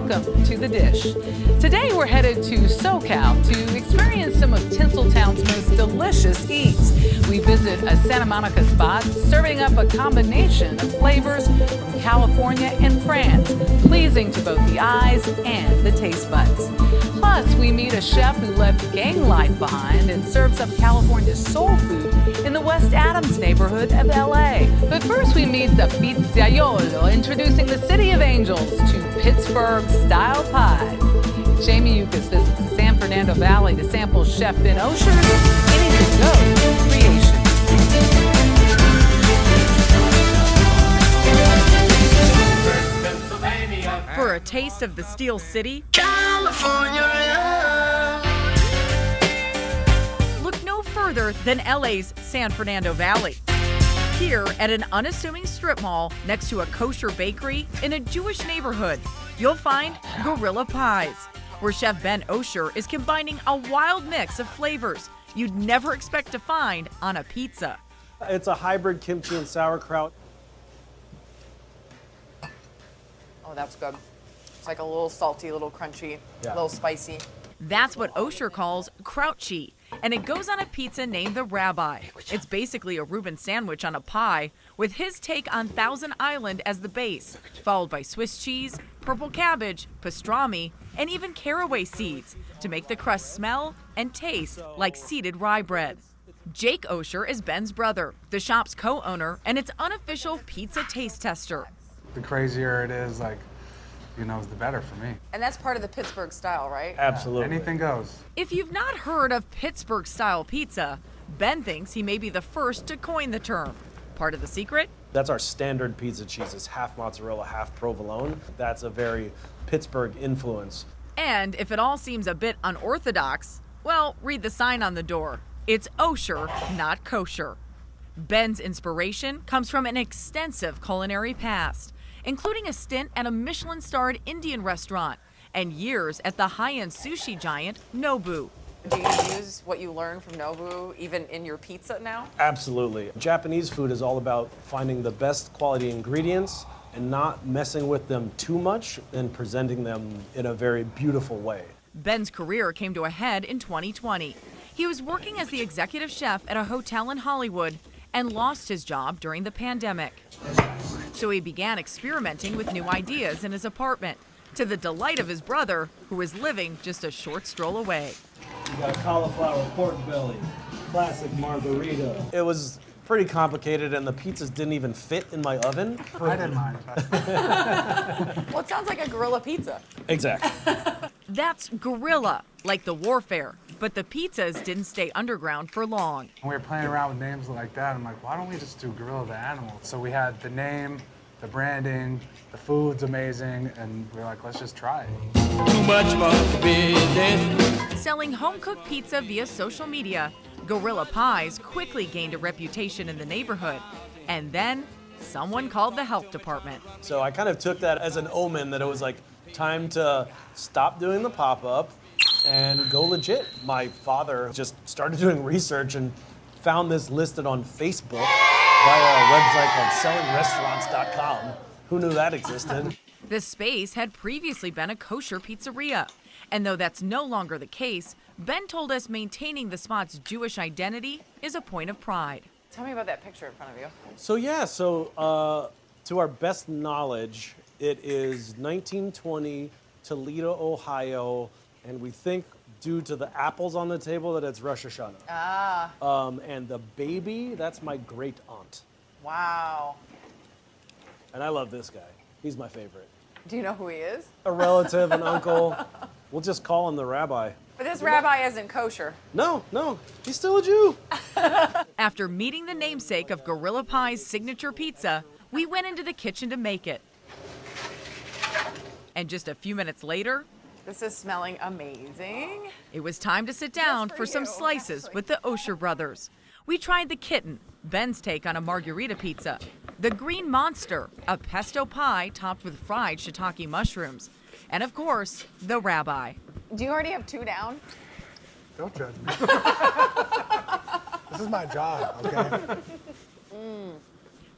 welcome to The Dish. Today we're headed to SoCal to experience some of Tinseltown's most delicious eats. We visit a Santa Monica spot serving up a combination of flavors from California and France, pleasing to both the eyes and the taste buds. Plus, we meet a chef who left gang life behind and serves up California's soul food in the West Adams neighborhood of LA. But first, we meet the Pizzaiolo, introducing the City of Angels to Pittsburgh-style pies. Jamie Yuccas visits the San Fernando Valley to sample Chef Ben Osher's Anything Goes creation. For a taste of the Steel City, California. look no further than LA's San Fernando Valley. Here at an unassuming strip mall next to a kosher bakery in a Jewish neighborhood, you'll find Gorilla Pies, where Chef Ben Osher is combining a wild mix of flavors you'd never expect to find on a pizza. It's a hybrid kimchi and sauerkraut. Oh, that's good. It's like a little salty, a little crunchy, Yeah. a little spicy. That's what Osher calls krautchi, and it goes on a pizza named the Rabbi. It's basically a Reuben sandwich on a pie with his take on Thousand Island as the base, followed by Swiss cheese, purple cabbage, pastrami, and even caraway seeds to make the crust smell and taste like seeded rye bread. Jake Osher is Ben's brother, the shop's co-owner, and its unofficial pizza taste tester. The crazier it is, the better for me. And that's part of the Pittsburgh style, right? Absolutely. Anything goes. If you've not heard of Pittsburgh-style pizza, Ben thinks he may be the first to coin the term. Part of the secret? That's our standard pizza cheese. It's half mozzarella, half provolone. That's a very Pittsburgh influence. And if it all seems a bit unorthodox, well, read the sign on the door. It's Osher, not kosher. Ben's inspiration comes from an extensive culinary past, including a stint at a Michelin-starred Indian restaurant and years at the high-end sushi giant Nobu. Do you use what you learned from Nobu even in your pizza now? Absolutely. Japanese food is all about finding the best quality ingredients and not messing with them too much and presenting them in a very beautiful way. Ben's career came to a head in 2020. He was working as the executive chef at a hotel in Hollywood and lost his job during the pandemic. So he began experimenting with new ideas in his apartment, to the delight of his brother, who was living just a short stroll away. We got cauliflower pork belly, classic margarita. It was pretty complicated and the pizzas didn't even fit in my oven. I didn't mind. Well, it sounds like a gorilla pizza. Exactly. That's guerrilla, like the warfare. But the pizzas didn't stay underground for long. When we were playing around with names like that, I'm like, why don't we just do Gorilla the Animal? So we had the name, the branding, the food's amazing, and we were like, let's just try it. Too much for business. Selling home-cooked pizza via social media, Gorilla Pies quickly gained a reputation in the neighborhood. And then someone called the health department. So I kind of took that as an omen that it was like time to stop doing the pop-up and go legit. My father just started doing research and found this listed on Facebook via a website called sellingrestaurants.com. Who knew that existed? The space had previously been a kosher pizzeria. And though that's no longer the case, Ben told us maintaining the spot's Jewish identity is a point of pride. Tell me about that picture in front of you. So to our best knowledge, it is 1920 Toledo, Ohio, and we think due to the apples on the table that it's Rosh Hashanah. Ah, And the baby, that's my great aunt. wow. And I love this guy. He's my favorite. Do you know who he is? A relative, an uncle. We'll just call him the rabbi. But this rabbi isn't kosher. No, he's still a Jew. After meeting the namesake of Gorilla Pie's signature pizza, we went into the kitchen to make it. And just a few minutes later, This is smelling amazing. it was time to sit down for some slices with the Osher brothers. We tried the kitten, Ben's take on a margarita pizza, the Green Monster, a pesto pie topped with fried shiitake mushrooms, and of course, the Rabbi. Do you already have two down? Don't judge me. This is my job, okay?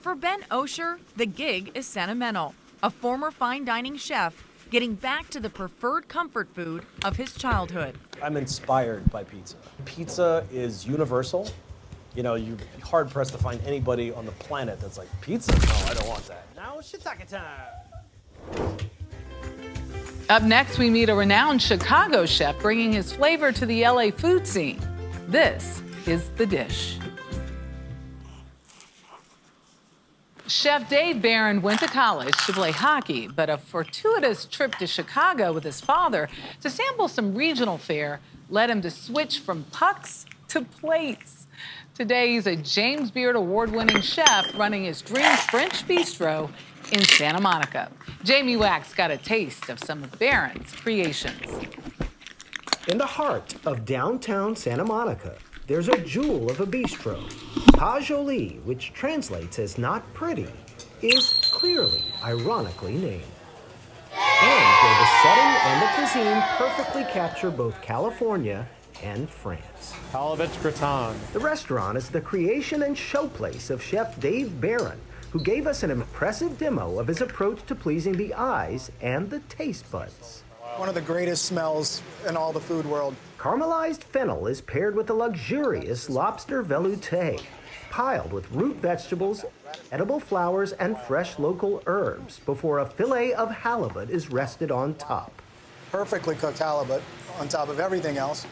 For Ben Osher, the gig is sentimental. A former fine dining chef, getting back to the preferred comfort food of his childhood. I'm inspired by pizza. Pizza is universal. You know, you're hard pressed to find anybody on the planet that's like, pizza? No, I don't want that. Now shiitake time. Up next, we meet a renowned Chicago chef bringing his flavor to the LA food scene. This is The Dish. Chef Dave Barron went to college to play hockey, but a fortuitous trip to Chicago with his father to sample some regional fare led him to switch from pucks to plates. Today, he's a James Beard award-winning chef running his dream French bistro in Santa Monica. Jamie Wax got a taste of some of Barron's creations. In the heart of downtown Santa Monica, there's a jewel of a bistro. Pas Joli, which translates as not pretty, is clearly ironically named. And where the setting and the cuisine perfectly capture both California and France. Halibut gratin. The restaurant is the creation and showplace of Chef Dave Barron, who gave us an impressive demo of his approach to pleasing the eyes and the taste buds. One of the greatest smells in all the food world. Caramelized fennel is paired with a luxurious lobster velouté, piled with root vegetables, edible flowers, and fresh local herbs before a fillet of halibut is rested on top. Perfectly cooked halibut on top of everything else.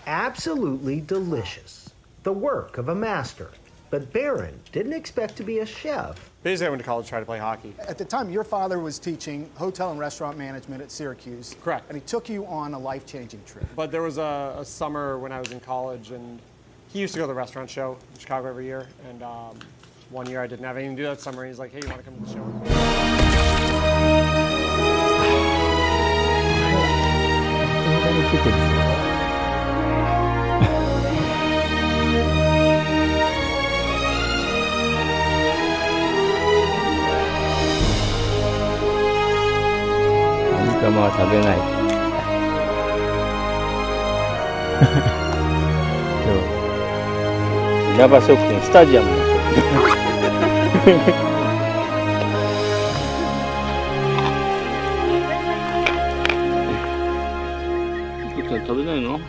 Absolutely delicious. The work of a master. But Barron didn't expect to be a chef. Basically, I went to college to try to play hockey. At the time, your father was teaching hotel and restaurant management at Syracuse. Correct. And he took you on a life-changing trip. But there was a summer when I was in college, and he used to go to the restaurant show in Chicago every year. And one year I didn't have anything to do that summer. He's like, hey, you want to come to the show? Pinapasok yung stadium. Ito, 食べないの?